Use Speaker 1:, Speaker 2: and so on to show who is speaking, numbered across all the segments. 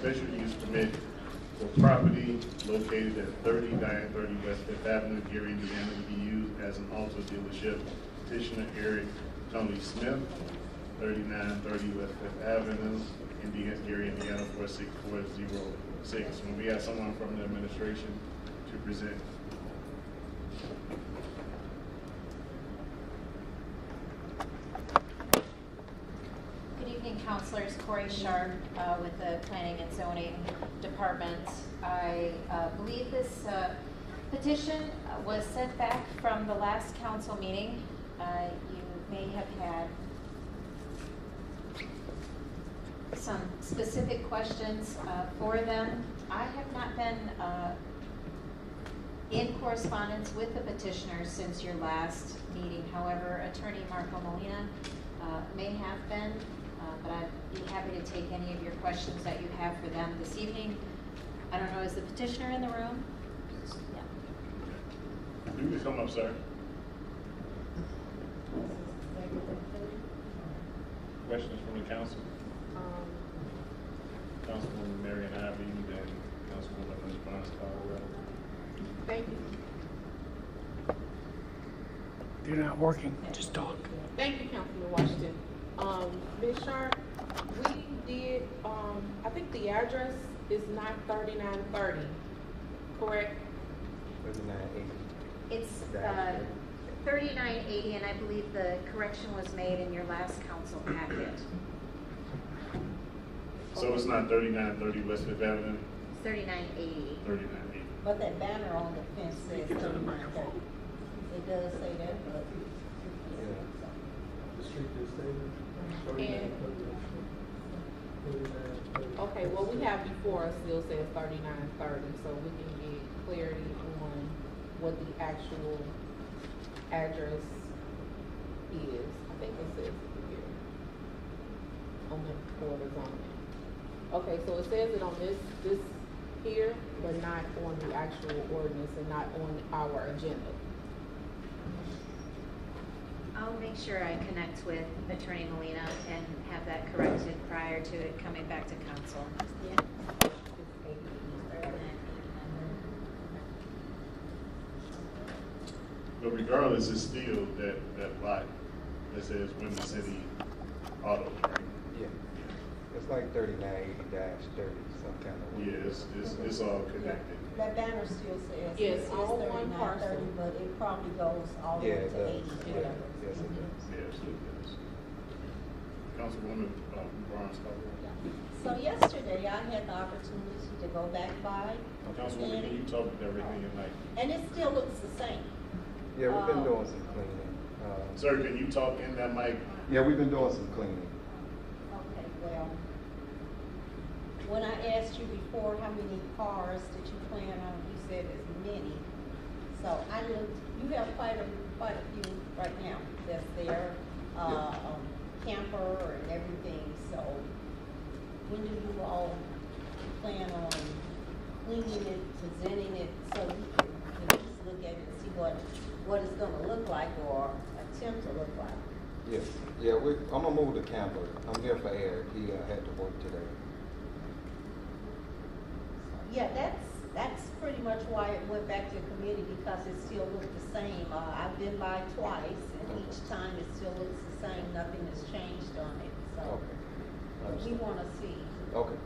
Speaker 1: special use permit for property located at 3930 West Fifth Avenue, Gary, Indiana, to be used as an auto dealership. Petitioner Eric Tony Smith, 3930 West Fifth Avenue, Indiana, Gary, Indiana, 46406. When we have someone from the administration to present.
Speaker 2: Good evening, councilors. Corey Sharp with the Planning and Zoning Department. I believe this petition was sent back from the last council meeting. You may have had some specific questions for them. I have not been in correspondence with the petitioners since your last meeting. However, Attorney Marco Molina may have been, but I'd be happy to take any of your questions that you have for them this evening. I don't know, is the petitioner in the room? Yeah.
Speaker 1: You can come up, sir. Questions from the council? Councilwoman Marion Ivy and Councilwoman Response Caldwell.
Speaker 3: Thank you.
Speaker 4: They're not working, just talk.
Speaker 3: Thank you, Councilman Washington. Ms. Sharp, we did, I think the address is not 3930, correct?
Speaker 5: 3980.
Speaker 2: It's 3980, and I believe the correction was made in your last council packet.
Speaker 1: So it's not 3930 West Fifth Avenue?
Speaker 2: It's 3980.
Speaker 1: 3980.
Speaker 6: But that banner on the fence says 3930. It does say that, but.
Speaker 5: The street is stated.
Speaker 3: Okay, what we have before us still says 3930, so we can get clarity on what the actual address is. I think it says it here on the quarter zoning. Okay, so it says it on this here, but not on the actual ordinance and not on our agenda.
Speaker 2: I'll make sure I connect with Attorney Molina and have that corrected prior to it coming back to council. Yeah.
Speaker 1: But regardless, it's still that lot that says Windy City Auto, right?
Speaker 5: Yeah. It's like 3980-30, some kind of.
Speaker 1: Yeah, it's all connected.
Speaker 6: That banner still says.
Speaker 3: Yes,
Speaker 6: it says
Speaker 3: all one parcel.
Speaker 6: 3930, but it probably goes all the
Speaker 5: Yeah,
Speaker 6: way
Speaker 5: it
Speaker 6: to
Speaker 5: does.
Speaker 6: 80.
Speaker 5: Yeah. Yes, it does.
Speaker 1: Yes, it is. Councilwoman Barnes Caldwell.
Speaker 6: So yesterday, I had the opportunity to go back by.
Speaker 1: Councilwoman, can you talk directly at night?
Speaker 6: And it still looks the same.
Speaker 5: Yeah, we've been doing some cleaning.
Speaker 1: Sir, can you talk in that mic?
Speaker 5: Yeah, we've been doing some cleaning.
Speaker 6: Okay, well, when I asked you before how many cars that you plan on, you said as many. So I looked, you have quite a few right now that's there, camper and everything. So when do you all plan on cleaning it, presenting it, so we can just look at it and see what it's gonna look like or attempt to look like?
Speaker 5: Yes. Yeah, I'm gonna move the camper. I'm here for Eric. He had to work today.
Speaker 6: Yeah, that's pretty much why it went back to committee, because it still looked the same. I've been by twice, and each time it still looks the same. Nothing has changed on it. So
Speaker 5: Okay.
Speaker 6: we want to see
Speaker 5: Okay.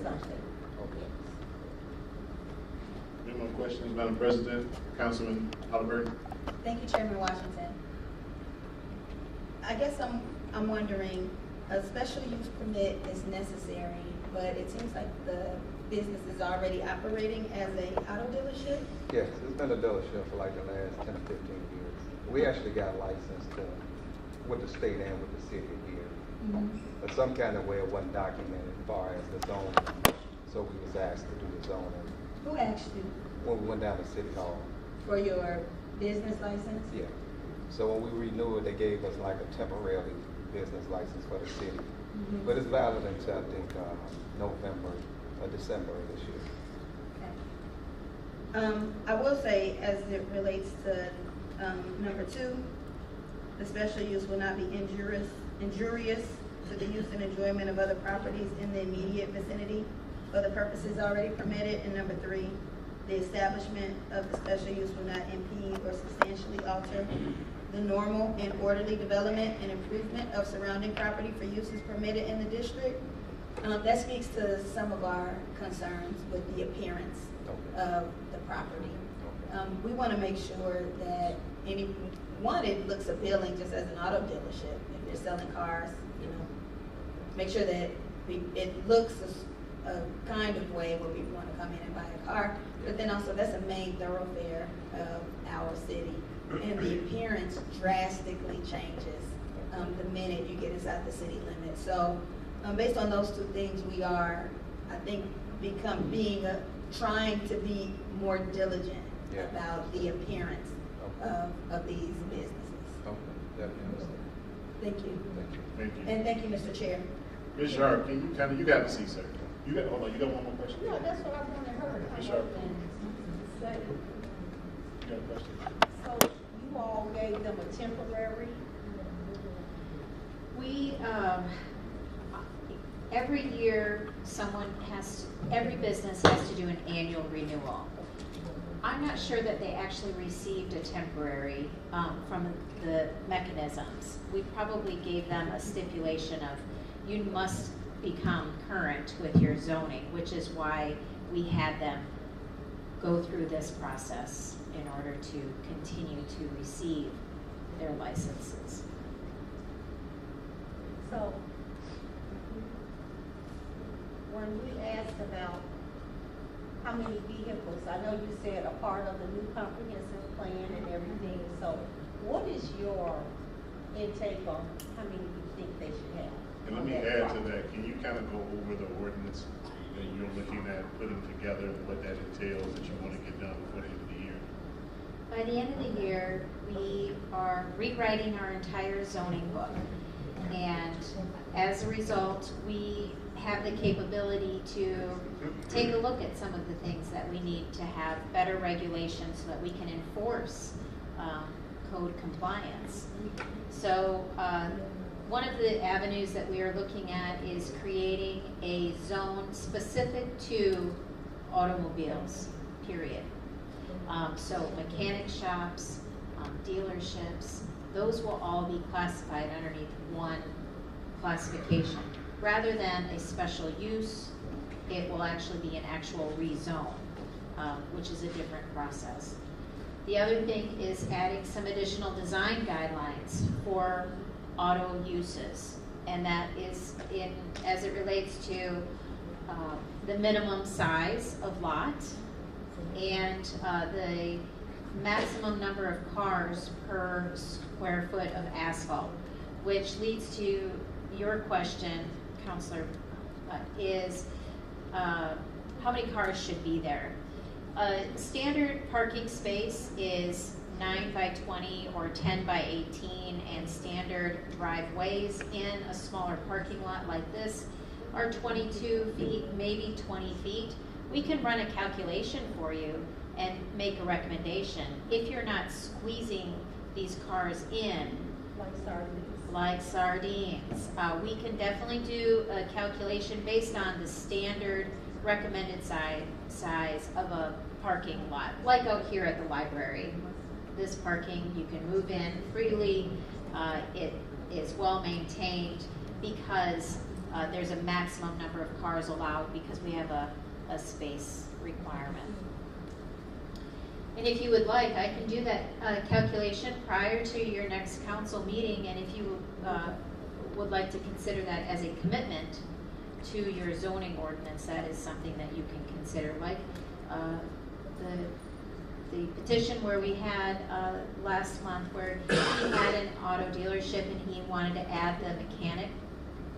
Speaker 6: something.
Speaker 5: Okay.
Speaker 1: Any more questions, Madam President? Councilman Halliburton?
Speaker 7: Thank you, Chairman Washington. I guess I'm wondering, a special use permit is necessary, but it seems like the business is already operating as a auto dealership.
Speaker 5: Yes, it's been a dealership for like the last 10 to 15 years. We actually got licensed with the state and with the city here. But some kind of way it wasn't documented as far as the zoning. So we was asked to do the zoning.
Speaker 7: Who asked you
Speaker 5: When we went down to City Hall.
Speaker 7: for your business license?
Speaker 5: Yeah. So when we renewed, they gave us like a temporary business license for the city. But it's valid until I think November or December of this year.
Speaker 7: Okay. I will say, as it relates to number 2, the special use will not be injurious to the use and enjoyment of other properties in the immediate vicinity. for the purposes already permitted. And number 3, the establishment of the special use will not impede or substantially alter the normal and orderly development and improvement of surrounding property for uses permitted in the district. That speaks to some of our concerns with the appearance of the property. We want to make sure that it looks appealing just as an auto dealership. If they're selling cars, make sure that it looks a kind of way where people want to come in and buy a car. But then also that's a main thoroughfare of our city, and the appearance drastically changes the minute you get inside the city limits. So based on those 2 things, we are, I think, trying to be more diligent about the appearance of these businesses.
Speaker 5: Okay, definitely.
Speaker 7: Thank you.
Speaker 1: Thank you.
Speaker 7: And thank you, Mr. Chair.
Speaker 1: Ms. Sharp, can you got the seat, sir. Hold on, you got one more question?
Speaker 6: No, that's what I wanted her to
Speaker 1: Ms.
Speaker 6: come
Speaker 1: Sharp,
Speaker 6: up and say.
Speaker 1: you got a question?
Speaker 6: So you all gave them a temporary,
Speaker 2: We, every year, every business has to do an annual renewal. I'm not sure that they actually received a temporary from the mechanisms. We probably gave them a stipulation of, you must become current with your zoning, which is why we had them go through this process in order to continue to receive their licenses.
Speaker 6: so when we asked about how many vehicles, I know you said a part of the new comprehensive plan and everything, so what is your intake on how many you think they should have?
Speaker 1: And let me add to that, can you kind of go over the ordinance that you're looking at putting together, what that entails that you want to get done before the end of the year?
Speaker 2: By the end of the year, we are rewriting our entire zoning book. And as a result, we have the capability to take a look at some of the things that we need to have better regulations so that we can enforce code compliance. So one of the avenues that we are looking at is creating a zone specific to automobiles, period. So mechanic shops, dealerships, those will all be classified underneath one classification. Rather than a special use, it will actually be an actual rezone, which is a different process. The other thing is adding some additional design guidelines for auto uses, and that is as it relates to the minimum size of lot and the maximum number of cars per square foot of asphalt, which leads to your question, Counselor, is how many cars should be there? A standard parking space is 9 by 20 or 10 by 18, and standard driveways in a smaller parking lot like this are 22 feet, maybe 20 feet. We can run a calculation for you and make a recommendation. If you're not squeezing these cars in like sardines, we can definitely do a calculation based on the standard recommended size of a parking lot, like out here at the library. This parking, you can move in freely. It is well maintained because there's a maximum number of cars allowed because we have a space requirement. And if you would like, I can do that calculation prior to your next council meeting, and if you would like to consider that as a commitment to your zoning ordinance, that is something that you can consider. Like the petition where we had last month, where he had an auto dealership and he wanted to add the mechanic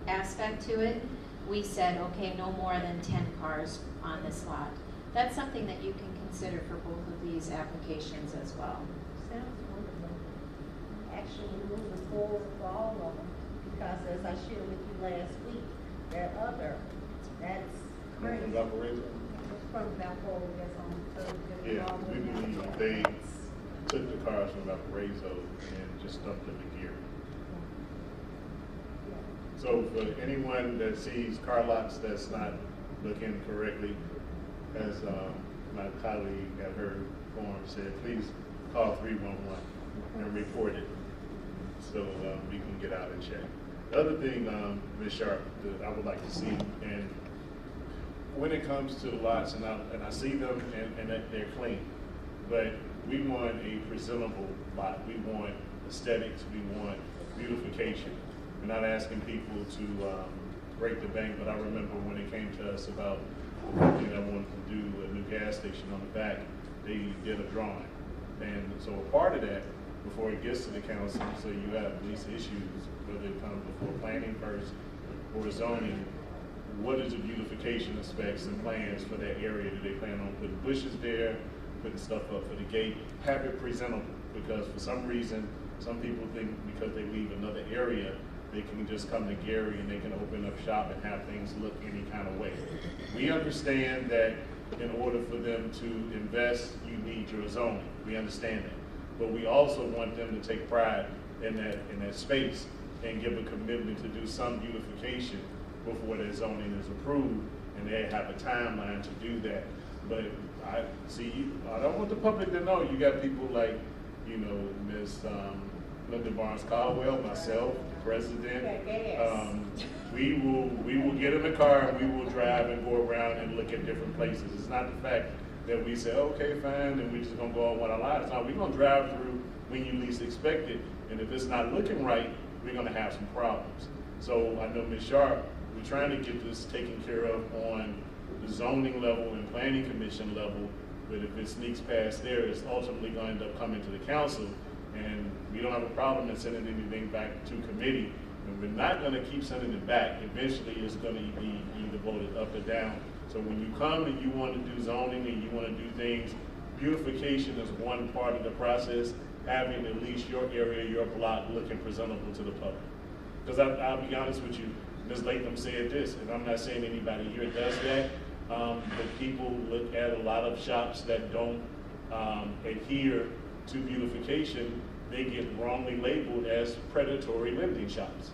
Speaker 2: aspect to it, we said, okay, no more than 10 cars on this lot. That's something that you can consider for both of these applications as well.
Speaker 6: Sounds wonderful. Actually moving forward for all of them, because as I shared with you last week, there are other, that's crazy. From Valparaiso, that's on Thursday.
Speaker 1: Yeah, we believe they took the cars from Valparaiso and just dumped them in here. So for anyone that sees car lots that's not looking correctly. As my colleague at her forum said, please call 311 and report it so we can get out and check. The other thing, Ms. Sharp, that I would like to see, and when it comes to lots, and I see them and that they're clean, but we want a presentable lot. We want aesthetics. We want beautification. We're not asking people to break the bank, but I remember when it came to us about the company that wanted to do a new gas station on the back, they did a drawing. And so a part of that, before it gets to the council, so you have at least issues, whether it comes before planning first or zoning, what is the beautification specs and plans for that area? Do they plan on putting bushes there, putting stuff up for the gate? Have it presentable, because for some reason, some people think because they leave another area, they can just come to Gary and they can open up shop and have things look any kind of way. We understand that in order for them to invest, you need your zoning. We understand that. But we also want them to take pride in that space and give a commitment to do some beautification before their zoning is approved, and they have a timeline to do that. But I don't want the public to know you got people like, Ms. Linda Barnes Caldwell, myself, the president. We will get in the car and we will drive and go around and look at different places. It's not the fact that we say, okay, fine, and we're just gonna go on one of our lives. No, we're gonna drive through when you least expect it, and if it's not looking right, we're gonna have some problems. So I know Ms. Sharp, we're trying to get this taken care of on the zoning level and planning commission level, but if it sneaks past there, it's ultimately gonna end up coming to the council, and we don't have a problem in sending anything back to committee, and we're not gonna keep sending it back. Eventually, it's gonna be either voted up or down. So when you come and you want to do zoning and you want to do things, beautification is one part of the process, having at least your area, your block looking presentable to the public. Because I'll be honest with you, Ms. Latham said this, and I'm not saying anybody here does that, but people look at a lot of shops that don't adhere to beautification, they get wrongly labeled as predatory lending shops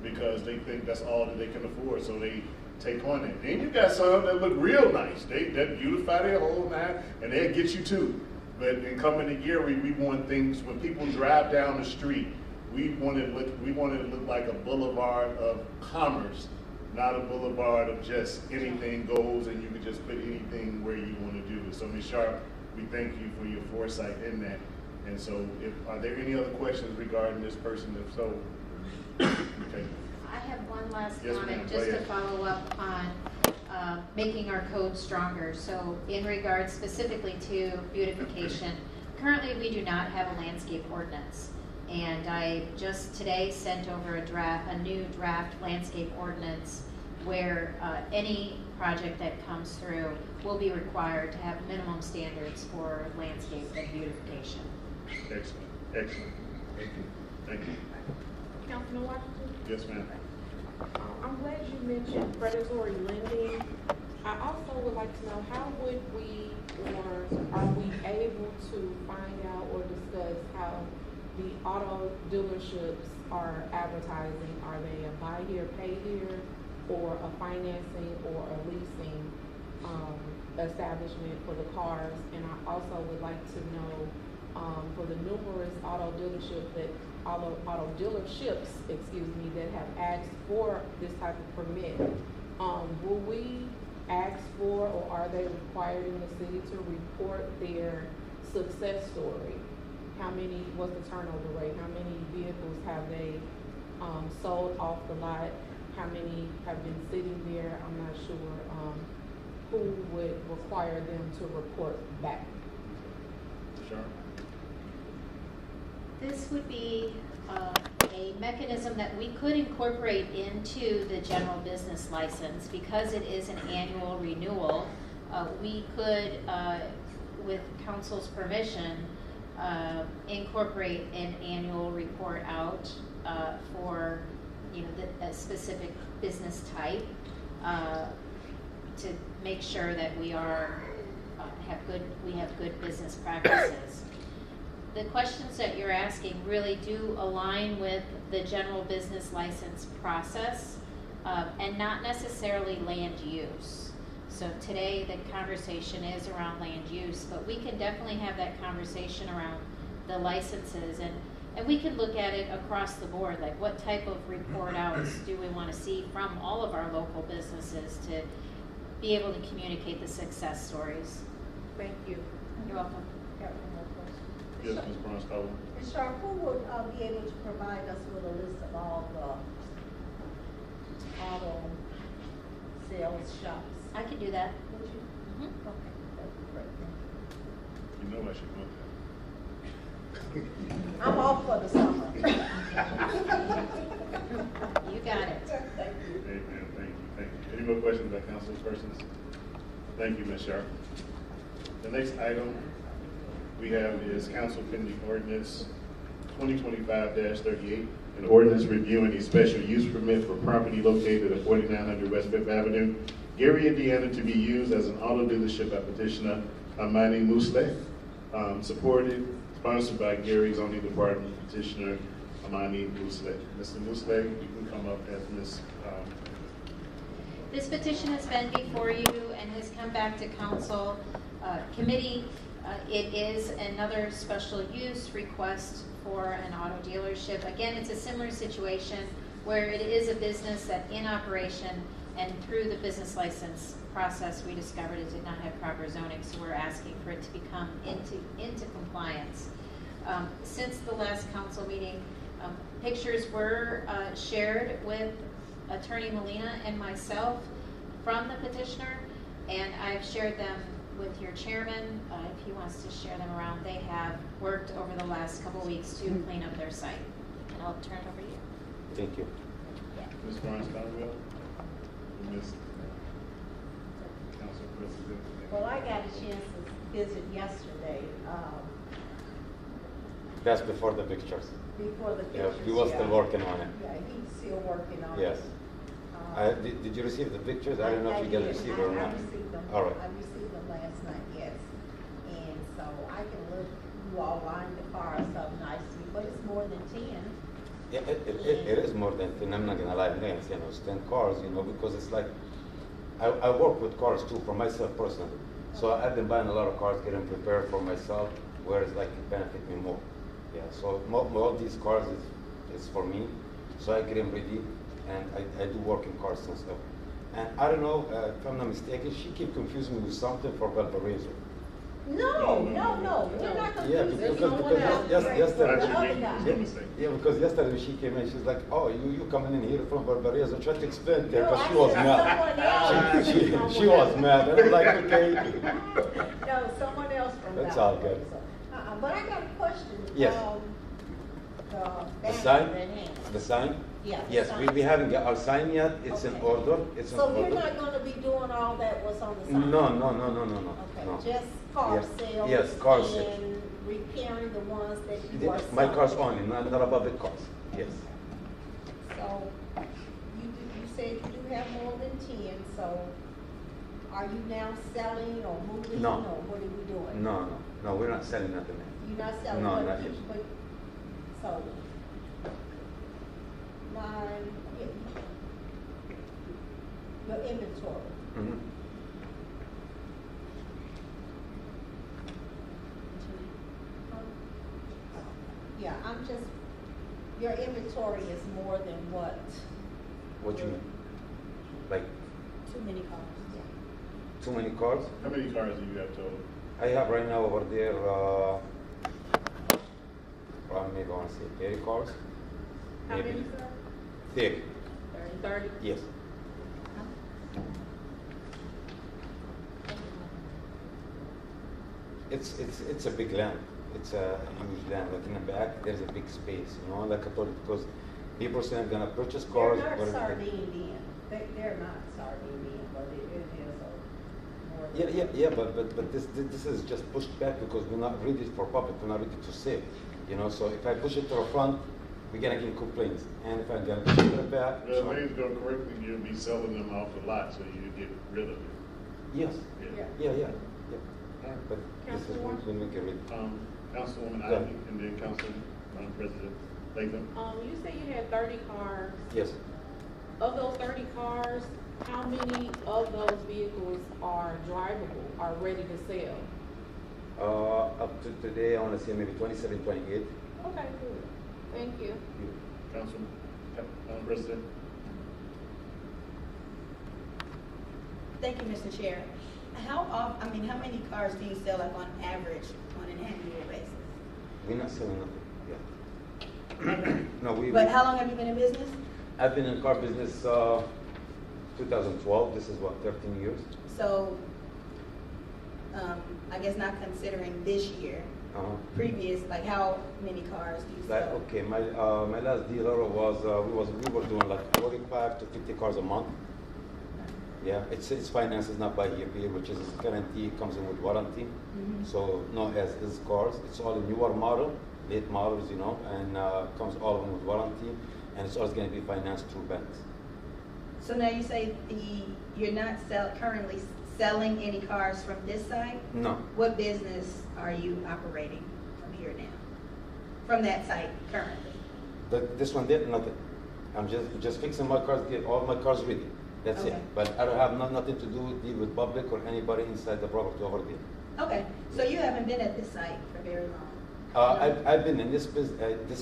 Speaker 1: because they think that's all that they can afford, so they take on it. Then you got some that look real nice. They beautify their whole nine, and they'll get you too. But in coming to Gary, we want things, when people drive down the street, we want it to look like a boulevard of commerce, not a boulevard of just anything goes and you can just put anything where you want to do it. So Ms. Sharp, we thank you for your foresight in that. And so are there any other questions regarding this person? If so, okay.
Speaker 2: I have one last
Speaker 1: Yes,
Speaker 2: comment,
Speaker 1: ma'am.
Speaker 2: just
Speaker 1: Go
Speaker 2: to
Speaker 1: ahead.
Speaker 2: follow up on making our code stronger. So in regards specifically to beautification, currently we do not have a landscape ordinance. And I just today sent over a new draft landscape ordinance where any project that comes through will be required to have minimum standards for landscape and beautification.
Speaker 1: Excellent, excellent. Thank you. Thank you.
Speaker 3: Councilman Washington?
Speaker 1: Yes, ma'am.
Speaker 3: I'm glad you mentioned predatory lending. I also would like to know, how would we, or are we able to find out or discuss how the auto dealerships are advertising? Are they a buy here, pay here, or a financing or a leasing establishment for the cars? And I also would like to know, for the numerous auto dealerships that have asked for this type of permit, will we ask for, or are they required in the city to report their success story? What's the turnover rate? How many vehicles have they sold off the lot? How many have been sitting there? I'm not sure. Who would require them to report back?
Speaker 1: Sure.
Speaker 2: This would be a mechanism that we could incorporate into the general business license because it is an annual renewal. We could, with council's permission, incorporate an annual report out for a specific business type to make sure that we have good business practices. The questions that you're asking really do align with the general business license process. and not necessarily land use. So today, the conversation is around land use, but we can definitely have that conversation around the licenses, and we can look at it across the board, like what type of report outs do we want to see from all of our local businesses to be able to communicate the success stories.
Speaker 3: Thank you.
Speaker 2: You're welcome.
Speaker 6: Got one more question.
Speaker 1: Yes, Ms. Bronscola.
Speaker 6: Ms. Sharp, who would be able to provide us with a list of all the auto sales shops?
Speaker 2: I can do that.
Speaker 6: Would you?
Speaker 2: Mhm.
Speaker 6: Okay, that'd be great.
Speaker 1: You know I should know
Speaker 6: I'm off for the summer.
Speaker 2: You got it.
Speaker 1: that. Amen, thank you. Any more questions by councilpersons? Thank you, Ms. Sharp. The next item we have is council pending ordinance 2025-38, an ordinance reviewing a special use permit for property located at 4900 West Fifth Avenue, Gary, Indiana, to be used as an auto dealership by petitioner Amani Musleh, sponsored by Gary Zoning Department petitioner Amani Musleh. Mr. Musleh, you can come up as Ms.
Speaker 2: This petition has been before you and has come back to council committee. It is another special use request for an auto dealership. Again, it's a similar situation where it is a business that's in operation, and through the business license process, we discovered it did not have proper zoning, so we're asking for it to become into compliance. Since the last council meeting, pictures were shared with Attorney Molina and myself from the petitioner, and I've shared them with your chairman. If he wants to share them around, they have worked over the last couple weeks to clean up their site. And I'll turn it over to you.
Speaker 5: Thank you.
Speaker 1: Ms. Barnes-Conwell? Ms. Council President?
Speaker 6: Well, I got a chance to visit yesterday,
Speaker 8: That's before the pictures.
Speaker 6: before the
Speaker 8: Yeah,
Speaker 6: pictures.
Speaker 8: he was still working on it.
Speaker 6: Yeah, he's still working on it.
Speaker 8: Yes. Did you receive the pictures? I don't know if you guys received it or not.
Speaker 6: I received them.
Speaker 8: All right.
Speaker 6: I received them last night, yes. And so I can look, you all lined the cars up nicely, but it's more than 10.
Speaker 8: Yeah, it is more than 10. I'm not gonna lie, it's 10 cars, because it's like, I work with cars too, for myself personally. So I've been buying a lot of cars, getting prepared for myself, where it's like it benefit me more. Yeah, so all these cars is for me, so I get them ready, and I do work in cars and stuff. And I don't know, if I'm not mistaken, she keep confusing me with something for Valparaiso.
Speaker 6: No, we're not
Speaker 8: Yeah,
Speaker 6: confusing.
Speaker 8: because yesterday,
Speaker 6: The other guy.
Speaker 8: yeah, because yesterday she came in, she's like, oh, you coming in here from Barbaria, so I tried to explain to her,
Speaker 6: No,
Speaker 8: because
Speaker 6: I
Speaker 8: she was
Speaker 6: said
Speaker 8: mad.
Speaker 6: someone else.
Speaker 8: She was mad, and I'm like, okay.
Speaker 6: No, someone else from
Speaker 8: That's
Speaker 6: Valparaiso.
Speaker 8: all good.
Speaker 6: But I got a question.
Speaker 8: Yes.
Speaker 6: The
Speaker 8: The
Speaker 6: banner
Speaker 8: sign?
Speaker 6: that hangs.
Speaker 8: The sign?
Speaker 6: Yeah. the
Speaker 8: Yes,
Speaker 6: sign.
Speaker 8: we haven't got our sign yet, it's in
Speaker 6: Okay.
Speaker 8: order, it's in
Speaker 6: So
Speaker 8: order.
Speaker 6: you're not gonna be doing all that what's on the sign?
Speaker 8: No.
Speaker 6: Okay,
Speaker 8: No.
Speaker 6: just car
Speaker 8: Yes.
Speaker 6: sales?
Speaker 8: Yes, car sales.
Speaker 6: And repairing the ones that you are selling?
Speaker 8: My car's only, not above the cars, yes.
Speaker 6: So, you said you do have more than 10, so are you now selling or moving?
Speaker 8: No.
Speaker 6: Or what are we doing?
Speaker 8: No, we're not selling nothing.
Speaker 6: You're not selling?
Speaker 8: No,
Speaker 6: but
Speaker 8: not
Speaker 6: you-
Speaker 8: yet.
Speaker 6: but- So, your inventory.
Speaker 8: Mhm.
Speaker 6: Yeah, your inventory is more than what?
Speaker 8: What you mean? Like,
Speaker 6: Too many cars.
Speaker 8: too many cars?
Speaker 1: How many cars do you have total?
Speaker 8: I have right now over there, around maybe I want to say 30 cars.
Speaker 3: How
Speaker 8: Maybe
Speaker 3: many, sir?
Speaker 8: 30,
Speaker 3: 30?
Speaker 8: yes. It's a big land. It's a huge land. Like in the back, there's a big space, like I told you, because people say I'm gonna purchase cars.
Speaker 6: They're
Speaker 8: but
Speaker 6: not
Speaker 8: it's like-
Speaker 6: sardine in. They're not sardine in, but it is a more.
Speaker 8: Yeah, but this is just pushed back because we're not ready for public, we're not ready to sell, So if I push it to the front, we're gonna get complaints, and if I get push it to the back.
Speaker 1: Well, if things go correctly, you'll be selling them off a lot, so you get rid of it.
Speaker 8: Yes,
Speaker 1: Yeah.
Speaker 8: yeah. But this is when we get ready.
Speaker 1: Councilwoman
Speaker 8: Yeah.
Speaker 1: Ivy, and then Council President Latham.
Speaker 3: You say you had 30 cars.
Speaker 8: Yes,
Speaker 3: Of those 30 cars, how many of those vehicles are drivable, are ready to sell?
Speaker 8: Up to today, I want to say maybe 27, 28.
Speaker 3: Okay, good. Thank you.
Speaker 1: Councilman President?
Speaker 7: Thank you, Mr. Chair. How many cars do you sell like on average on an annual basis?
Speaker 8: We're not selling nothing. Yeah. No,
Speaker 7: But how long have you been in business?
Speaker 8: I've been in car business 2012. This is what, 13 years?
Speaker 7: So, I guess not considering this year, previous, like how many cars do you
Speaker 8: Like,
Speaker 7: sell?
Speaker 8: okay, my last dealer was we were doing like 45 to 50 cars a month. Yeah, it's finance, it's not by year, which is guarantee, comes in with warranty.
Speaker 7: Mhm.
Speaker 8: So no as is cars. It's all a newer model, late models, you know, and comes all of them with warranty, and it's always going to be financed through banks.
Speaker 7: So now you say you're not currently selling any cars from this site?
Speaker 8: No.
Speaker 7: What business are you operating from here now? From that site currently?
Speaker 8: This one did nothing. I'm just fixing my cars, get all my cars ready. That's
Speaker 7: Okay.
Speaker 8: it. But I don't have nothing to deal with public or anybody inside the property over there.
Speaker 7: Okay, so you haven't been at this site for very long?
Speaker 8: I've been in this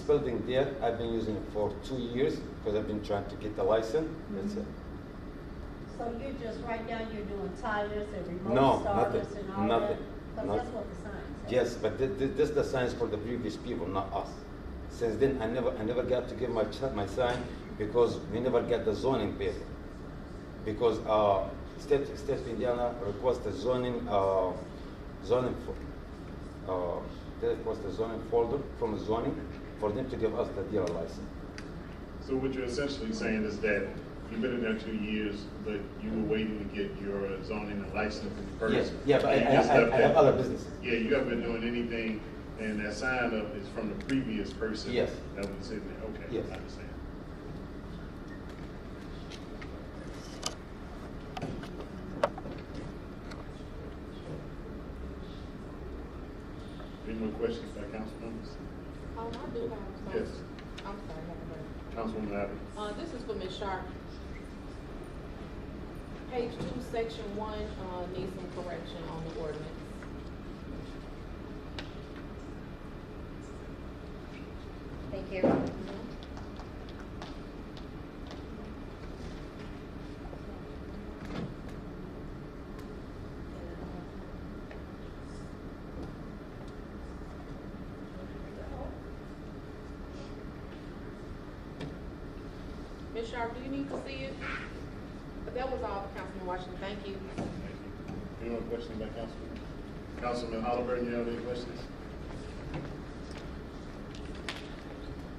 Speaker 8: building there. I've been using it for 2 years because I've been trying to get the license. That's it.
Speaker 6: So you're just, right now, you're doing tires and remote
Speaker 8: No,
Speaker 6: starters
Speaker 8: nothing,
Speaker 6: and all
Speaker 8: nothing,
Speaker 6: that? Because
Speaker 8: nothing.
Speaker 6: that's what the sign says.
Speaker 8: Yes, but this is the signs for the previous people, not us. Since then, I never got to give my sign because we never got the zoning paper. Because state of Indiana requests the zoning they request the zoning folder from the zoning for them to give us the dealer license.
Speaker 1: So what you're essentially saying is that you've been in there 2 years, but you were waiting to get your zoning and licensing first.
Speaker 8: Yes, yeah, but
Speaker 1: And
Speaker 8: I
Speaker 1: you just left
Speaker 8: have
Speaker 1: that-
Speaker 8: other businesses.
Speaker 1: Yeah, you haven't been doing anything, and that sign up is from the previous person.
Speaker 8: Yes.
Speaker 1: That was sitting there, okay,
Speaker 8: Yes.
Speaker 1: I understand. Any more questions by council members?
Speaker 3: I do have some.
Speaker 1: Yes.
Speaker 3: I'm sorry, I haven't heard.
Speaker 1: Councilwoman Abbott?
Speaker 3: This is for Ms. Sharp. Page 2, section 1, needs some correction on the ordinance.
Speaker 2: Thank you.
Speaker 3: Ms. Sharp, do you need to see it? But that was all, Councilman Washington, thank you.
Speaker 1: Thank you. Any more questions by Councilman? Councilman Halliburton, you have any questions?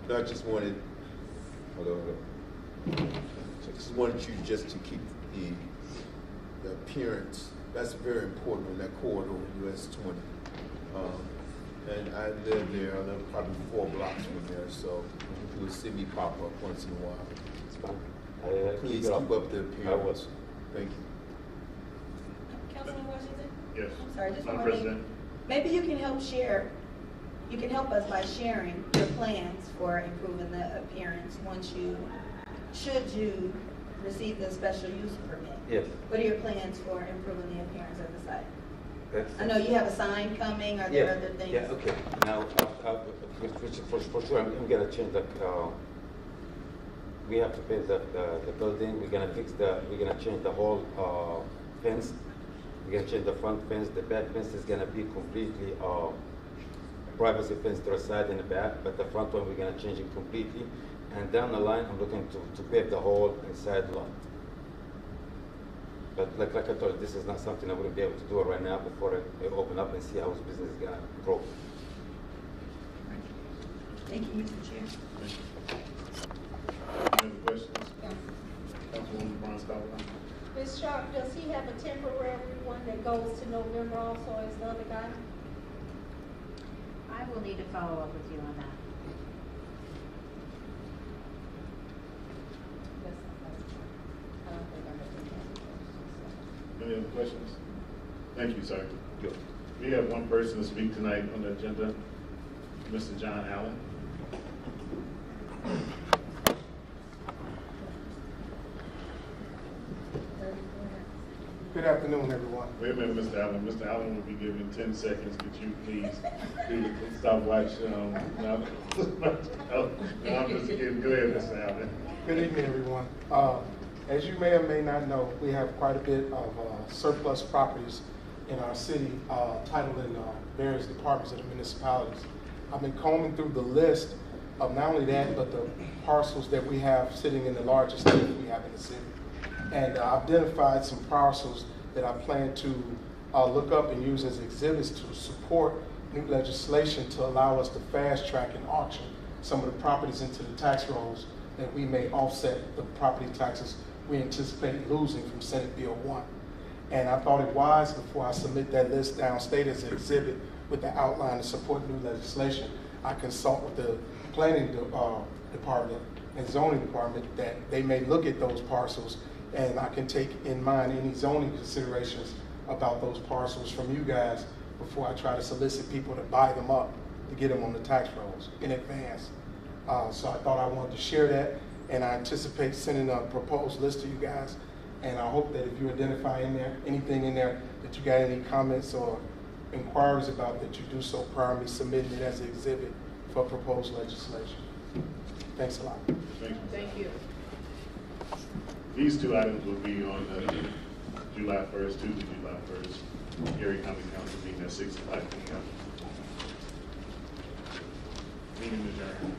Speaker 9: No, I just wanted, hold on. So I just wanted you just to keep the appearance. That's very important on that corridor, US 20. And I live there, I live probably 4 blocks from there, so you will see me pop up once in a while.
Speaker 8: It's fine.
Speaker 9: Please
Speaker 8: it
Speaker 9: keep up the
Speaker 8: I will.
Speaker 9: appearance. Thank you.
Speaker 7: Councilman Washington?
Speaker 1: Yes.
Speaker 7: I'm sorry, just
Speaker 1: Madam
Speaker 7: one thing.
Speaker 1: President?
Speaker 7: Maybe you can help us by sharing your plans for improving the appearance should you receive the special use permit.
Speaker 8: Yes.
Speaker 7: What are your plans for improving the appearance of the site?
Speaker 8: That's-
Speaker 7: I know you have a sign coming, are there other things?
Speaker 8: Yeah, okay. Now, for sure, I'm gonna change we have to paint the building. We're gonna change the whole fence. We're gonna change the front fence. The back fence is gonna be completely privacy fence to the side and the back, but the front one, we're gonna change it completely. And down the line, I'm looking to pave the whole inside lot. But like I told you, this is not something I wouldn't be able to do right now before I open up and see how this business is gonna grow.
Speaker 7: Thank you, Mr. Chair.
Speaker 1: Any other questions? Councilwoman Brown Scott?
Speaker 6: Ms. Sharp, does he have a temporary one that goes to November also as the other guy?
Speaker 2: I will need to follow up with you on that.
Speaker 6: I don't think I have any questions.
Speaker 1: Any other questions? Thank you, sir.
Speaker 8: Good.
Speaker 1: We have one person to speak tonight on the agenda, Mr. John Allen.
Speaker 10: Good afternoon, everyone.
Speaker 1: Wait a minute, Mr. Allen. Mr. Allen will be given 10 seconds. Could you please do the stopwatch? No, I'm just kidding. Go ahead, Mr. Allen.
Speaker 10: Good evening, everyone. As you may or may not know, we have quite a bit of surplus properties in our city titled in various departments of the municipalities. I've been combing through the list of not only that, but the parcels that we have sitting in the largest city we have in the city. And I've identified some parcels that I plan to look up and use as exhibits to support new legislation to allow us to fast track and auction some of the properties into the tax rolls that we may offset the property taxes we anticipate losing from Senate Bill 1. And I thought it wise, before I submit that list downstate as an exhibit with the outline to support new legislation, I consult with the planning department and zoning department that they may look at those parcels, and I can take in mind any zoning considerations about those parcels from you guys before I try to solicit people to buy them up to get them on the tax rolls in advance. So I thought I wanted to share that, and I anticipate sending a proposed list to you guys. And I hope that if you identify in there anything in there that you got any comments or inquiries about, that you do so prior to me submitting it as an exhibit for proposed legislation. Thanks a lot.
Speaker 3: Thank you.
Speaker 1: These two items will be on July 1st, Tuesday, July 1st. Erie County Council meeting at 6:00 p.m. Meeting adjourned.